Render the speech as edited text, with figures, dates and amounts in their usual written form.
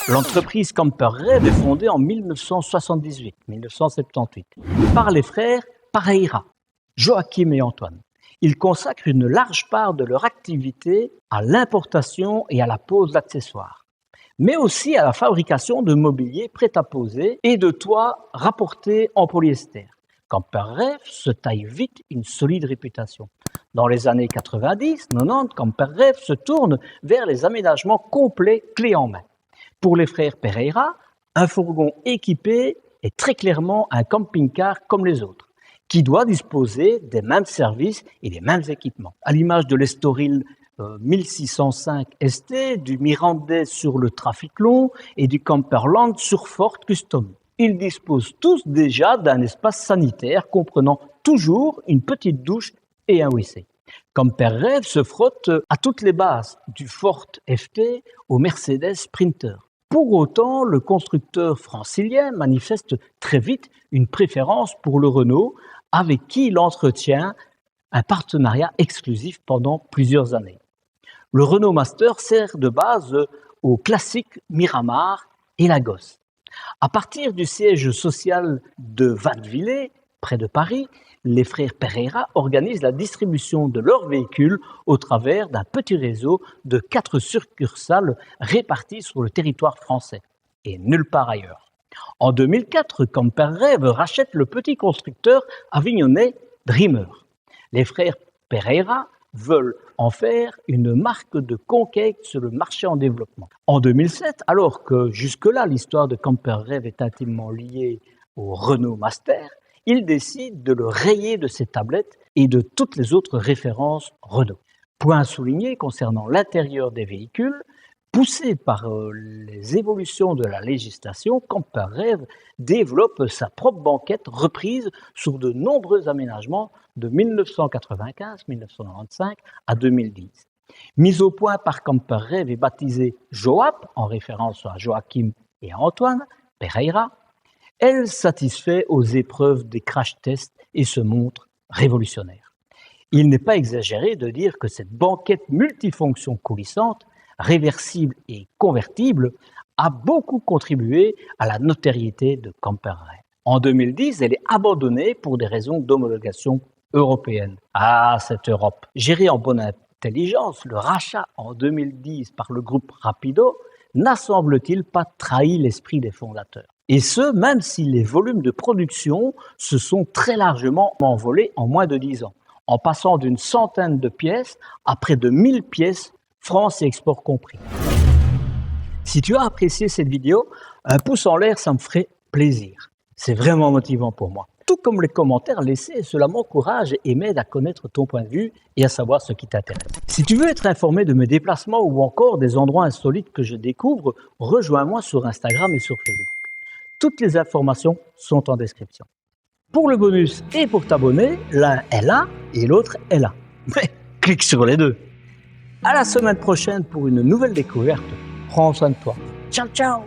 L'entreprise Camper Rêve est fondée en 1978 par les frères Pereira, Joachim et Antoine. Ils consacrent une large part de leur activité à l'importation et à la pose d'accessoires, mais aussi à la fabrication de mobilier prêt-à-poser et de toits rapportés en polyester. Camper Rêve se taille vite une solide réputation. Dans les années 90-90, Camper Rêve se tourne vers les aménagements complets clés en main. Pour les frères Pereira, un fourgon équipé est très clairement un camping-car comme les autres, qui doit disposer des mêmes services et des mêmes équipements. À l'image de l'Estoril 1605 ST, du Mirandais sur le trafic long et du Camperland sur Ford Custom. Ils disposent tous déjà d'un espace sanitaire comprenant toujours une petite douche et un WC. Camper Rêve se frotte à toutes les bases, du Ford FT au Mercedes Sprinter. Pour autant, le constructeur francilien manifeste très vite une préférence pour le Renault, avec qui il entretient un partenariat exclusif pendant plusieurs années. Le Renault Master sert de base aux classiques Miramar et Lagos. À partir du siège social de Wattevillers, près de Paris, les frères Pereira organisent la distribution de leurs véhicules au travers d'un petit réseau de 4 succursales réparties sur le territoire français et nulle part ailleurs. En 2004, Camper Rêve rachète le petit constructeur avignonnais Dreamer. Les frères Pereira veulent en faire une marque de conquête sur le marché en développement. En 2007, alors que jusque-là l'histoire de Camper Rêve est intimement liée au Renault Master, ils décident de le rayer de ses tablettes et de toutes les autres références Renault. Point souligné concernant l'intérieur des véhicules, poussé par les évolutions de la législation, Camper Rêve développe sa propre banquette reprise sur de nombreux aménagements de 1995-1995 à 2010. Mise au point par Camper Rêve et baptisée Joap, en référence à Joachim et à Antoine Pereira, elle satisfait aux épreuves des crash tests et se montre révolutionnaire. Il n'est pas exagéré de dire que cette banquette multifonction coulissante, réversible et convertible, a beaucoup contribué à la notoriété de Camper Rêve. En 2010, elle est abandonnée pour des raisons d'homologation européenne. Ah, cette Europe! Gérée en bonne intelligence, le rachat en 2010 par le groupe Rapido n'a, semble-t-il, pas trahi l'esprit des fondateurs. Et ce, même si les volumes de production se sont très largement envolés en moins de 10 ans, en passant d'une centaine de pièces à près de 1000 pièces, France et export compris. Si tu as apprécié cette vidéo, un pouce en l'air, ça me ferait plaisir. C'est vraiment motivant pour moi. Tout comme les commentaires laissés, cela m'encourage et m'aide à connaître ton point de vue et à savoir ce qui t'intéresse. Si tu veux être informé de mes déplacements ou encore des endroits insolites que je découvre, rejoins-moi sur Instagram et sur Facebook. Toutes les informations sont en description. Pour le bonus et pour t'abonner, l'un est là et l'autre est là. Mais clique sur les deux. À la semaine prochaine pour une nouvelle découverte. Prends soin de toi. Ciao, ciao!